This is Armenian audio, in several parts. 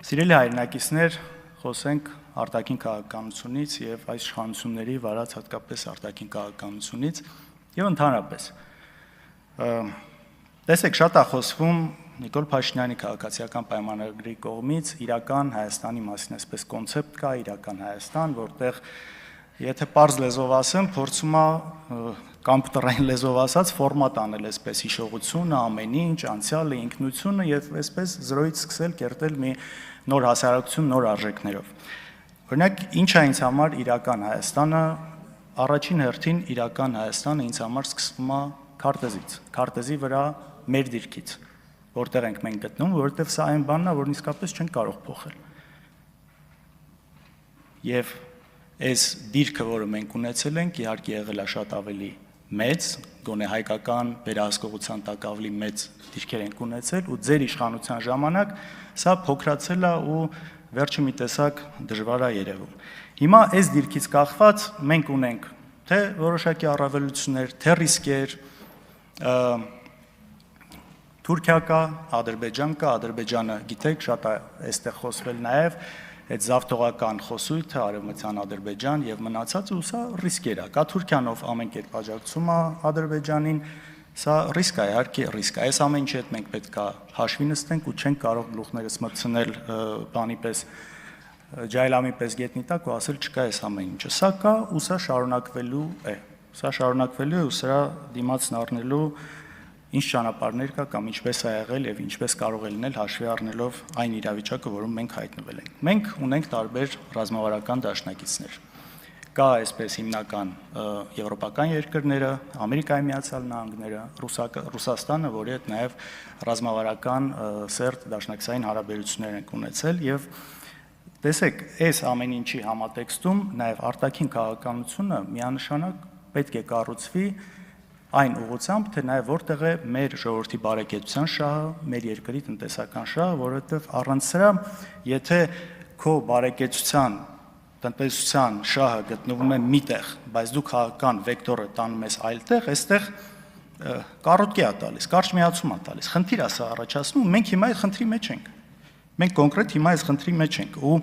Սիրելի հայրենակիցներ, խոսենք արտաքին քաղաքականությունից եւ այս իշխանությունների վարած հատկապես արտաքին քաղաքականությունից եւ ընդհանրապես։ Տեսեք, շատ է խոսվում Նիկոլ Փաշինյանի քաղաքացիական պայմանագրի կողմից իրական Հայաստանի մասին այսպես կոնցեպտ կա, իրական Հայաստան, որտեղ եթե պարզ լեզվով ասեմ, փորձում է կոմպյուտերային լեզվով ասած ֆորմատ անել այսպես հիշողությունը, ամեն ինչ, անցյալը, ինքնությունը եւ այսպես 0-ից սկսել կերտել մի նոր հասարակություն, նոր արժեքներով։ Օրինակ, ինչ է ինձ համար իրական Հայաստանը, առաջին հերթին իրական Հայաստանը ինձ համար սկսվում է քարտեզից, քարտեզի վրա մեր դիրքից, որտեղ ենք մենք գտնվում, որովհետեւ սա այն բանն է, որն իսկապես չենք կարող փոխել։ Եվ այս դիրքը, որը մենք ունեցել ենք, իհարկե եղել է շատ ավելի մեծ, գոնե հայկական վերահսկողության տակ ավելի մեծ դիրքեր ենք ունեցել ու ձեր իշխանության ժամանակ սա փոքրացել է ու վերջը մի տեսակ դժվար է երևում։ Հիմա այս դիրքից կախված մենք ունենք թե որոշակի առավելություններ, թե ռիսկեր, Թուրքիա կա, Ադրբեջան կա, Ադրբեջանը գիտեք, շատ է այստեղ խոսվել նաև այդ զավթողական խոսույթը Արևմտյան Ադրբեջան եւ մնացածը ու սա ռիսկեր է։ Կա Թուրքիանով ամեն կերպ աջակցում է Ադրբեջանին, սա ռիսկ է, իհարկե ռիսկ է։ Այս ամեն ինչի հետ մենք պետք է հաշվի նստենք ու չենք կարող գլուխներս մտցնել բանի պես ջայլամի պես գետնի տակ ու ասել չկա այս ամեն ինչը։ Սա կա ու սա շարունակվելու է։ Սա շարունակվելու է ու սրա դիմացն առնելու ինչ ճանապարհներ կա կամ ինչպես է եղել եւ ինչպես կարող է լինել հաշվի առնելով այն իրավիճակը, որում մենք հայտնվել ենք։ Մենք ունենք տարբեր ռազմավարական դաշնակիցներ։ Կա այսպես հիմնական եվրոպական երկրները, Ամերիկայի Միացյալ Նահանգները, Ռուսաստանը, որի հետ նաեւ ռազմավարական սերտ դաշնակցային հարաբերություններ ենք ունեցել եւ տեսեք, այս ամեն ինչի համատեքստում նաեւ արտաքին քաղաքականությունը միանշանակ պետք է կառուցվի այն ուղղությամբ, թե նաև որտեղ է մեր ժողովրդի բարեկեցության շահը, մեր երկրի տնտեսական շահը, որովհետև առանց սրա, եթե քո բարեկեցության, տնտեսության շահը գտնվում է միտեղ, բայց դու քաղաքական վեկտորը տանում ես այլտեղ, այստեղ կառույցի է տալիս, կարճ միացում է տալիս, խնդիր է սա առաջացնում, մենք հիմա այդ խնդրի մեջ ենք։ Մենք կոնկրետ հիմա այս խնդրի մեջ ենք ու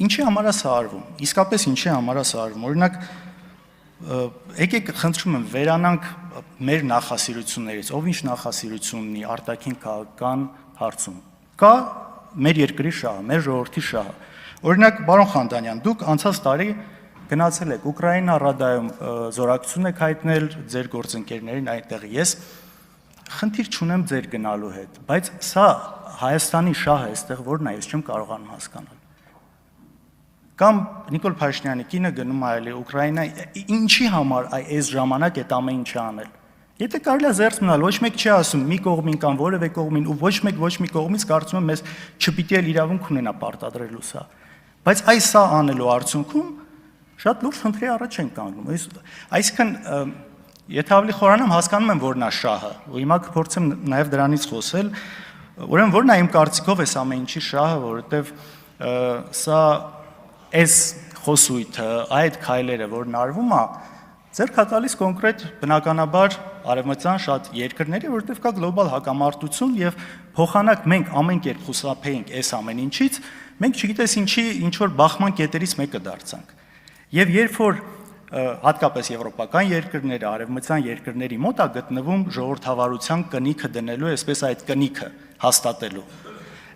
ինչի համար է սա արվում։ Իսկապես ինչի համար է սա արվում։ Օրինակ եկեք խնդրում եմ վերանանք մեր նախասիրություններից, ով ինչ նախասիրություն ունի արտաքին քաղաքական հարցում։ Կա մեր երկրի շահը, մեր ժողովրդի շահը։ Օրինակ, պարոն Խանդանյան, դուք անցած տարի գնացել եք Ուկրաինա, Ռադայում զորակցություն եք հայտնել ձեր գործընկերներին այդտեղ։ Ես խնդիր չունեմ ձեր գնալու հետ, բայց սա Հայաստանի շահը այստեղ որն է, ես չեմ կարողանում հասկանալ։ Կամ Նիկոլ Փաշինյանի կինը գնում է այլ Ուկրաինա, ինչի համար այս ժամանակ այդ ամեն ինչը անել։ Եթե կարելի է զերծ մնալ, ոչ մեկ չի ասում մի կողմին կամ որևէ կողմին ու ոչ մի կողմից կարծում եմ մեզ չպիտի էլ իրավունք ունենա պարտադրելու սա։ Բայց այս սա անելու արդյունքում շատ լուրջ խնդրի առաջ են կանգնում։ Այսինքն եթե ավելի խորանամ հասկանում եմ որն է շահը, ու հիմա կփորձեմ նաև դրանից խոսել, ուրեմն որն է իմ կարծիքով այս ամեն ինչի շահը, որովհետև սա այս խոսույթը, այդ քայլերը, որն արվում է, ձեռք է տալիս կոնկրետ բնականաբար արևմտյան շատ երկրների, որովհետև կա գլոբալ հակամարտություն եւ փոխանակ մենք ամեն կերպ խուսափեինք այս ամեն ինչից, մենք չգիտես ինչ որ բախման կետերից մեկը դարձանք։ Եվ երբ որ հատկապես եվրոպական երկրները, արևմտյան երկրների մոտ է գտնվում ժողովրդավարության կնիքը դնելու, այսպես այդ կնիքը հաստատելու։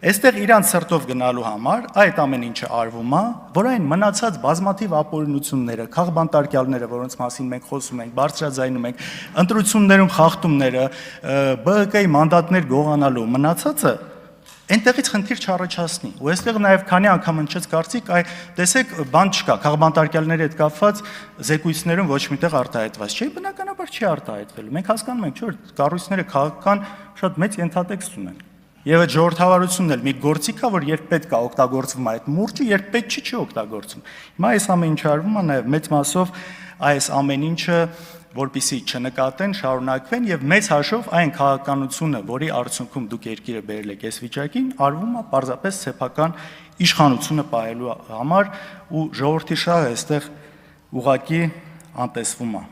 Այստեղ իրանց սրտով գնալու համար այդ ամեն ինչը արվում է, որ այն մնացած բազմաթիվ ապօրինությունները, քաղբանտարկյալները, որոնց մասին մենք խոսում ենք, բարձրաձայնում ենք, ընտրություններում խախտումները, ԲՀԿ-ի մանդատներ գողանալու մնացածը այնտեղից խնդիր չառաջացնի։ Ու այստեղ նաև քանի անգամ հնչեց կարծիք, տեսեք, բան չկա, քաղբանտարկյալների հետ կապված զեկույցներում ոչ միտեղ արտահայտված չէ, բնականաբար չի արտահայտվելու։ Մենք հասկանում ենք, չէ՞, որ կառույցները քաղաքական շատ մեծ ենթատեքստ ունեն։ Եվ այդ ժողովրդավարությունն էլ մի գործիք է, որ երբ պետք է օգտագործվում է այդ մուրճը, երբ պետք չի օգտագործվում։ Հիմա այս ամեն ինչը արվում է նաև մեծ մասով այս ամեն ինչը, որպեսզի չնկատեն, շարունակվեն եւ մեծ հաշվով այն քաղաքականությունը, որի արդյունքում դուք երկիրը բերել եք այս վիճակին, արվում է պարզապես սեփական իշխանությունը պահելու համար ու ժողովրդի շահը այստեղ ուղղակի անտեսվում է։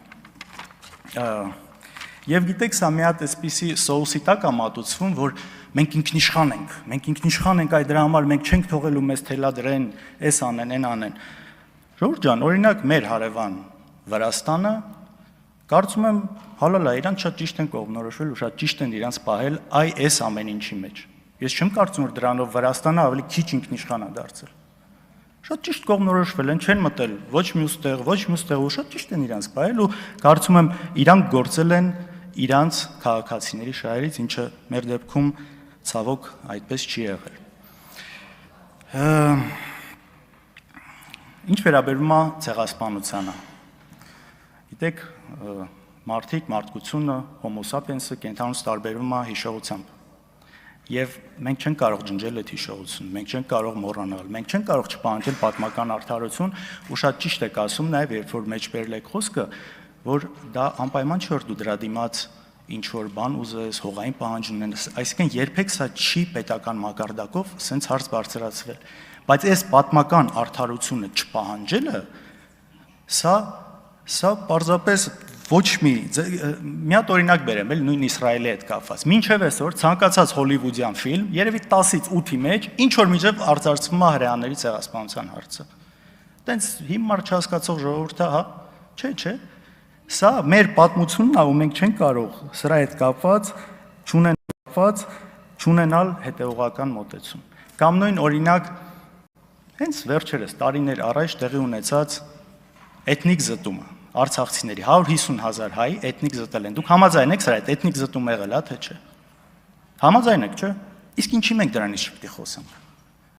Եվ գիտեք, սա մի հատ այսպիսի սոուսի տակ է մատուցվում, որ մենք ինքնիշխան ենք այդ դրա համար մենք չենք թողելու մեզ թելադրեն, էս անեն, այն անեն։ Ժողովուրդ ջան, օրինակ մեր հարևան Վրաստանը կարծում եմ հալալ է, իրանք շատ ճիշտ են կողմնորոշվել ու շատ ճիշտ են իրանք պահել այս ամեն ինչի մեջ։ Ես չեմ կարծում որ դրանով Վրաստանը ավելի քիչ ինքնիշխան է դարձել։ Շատ ճիշտ կողմնորոշվել են, չեն մտել ոչ մյուս տեղ, ու շատ ճիշտ են իրանք պահել ու կարծում եմ իրանք գործել են իրանք քաղաքացիների շահերից, ինչը մեր դեպքում ցավոք այդպես չի եղել։ Ինչ վերաբերում է ցեղասպանությանը։ Գիտեք, մարդկությունը, Homo sapiens-ը կենթանուց տարբերվում է հիշողությամբ։ Եվ մենք չենք կարող ջնջել այդ հիշողությունը, մենք չենք կարող մոռանալ, մենք չենք կարող չպահանջել պատմական արդարություն, ու շատ ճիշտ եք ասում նաև, երբ որ մեջբերել եք խոսքը, որ դա անպայման չէ որ դու դրա դիմաց ինչ որ բան ուզես, հողային պահանջ ունենաս, այսինքն երբեք սա չի պետական մակարդակով սենց հարց բարձրացվել, բայց այս պատմական արդարությունը չպահանջելը, սա պարզապես ոչ մի հատ օրինակ բերեմ, էլ նույն Իսրայելի հետ կապված։ Մինչև այսօր ցանկացած հոլիվուդյան ֆիլմ, երևի 10-ից 8-ի մեջ ինչ որ միջև արձարծվում է հրեաների ցեղասպանության հարցը։ Տենց հիմար չհասկացող ժողովուրդը, հա, չէ։ Սա մեր պատմությունն է, ու մենք չենք կարող սրա հետ կապված չունենալ հետևողական մոտեցում։ Կամ նույն օրինակ, հենց վերջերս տարիներ առաջ տեղի ունեցած էթնիկ զտումը, արցախցիների 150,000 հայ էթնիկ զտել են։ Դուք համաձայն եք սրա հետ էթնիկ զտում եղել, թե չէ։ Համաձայն եք, չէ՞։ Իսկ ինչի մենք դրանից չպետք է խոսենք։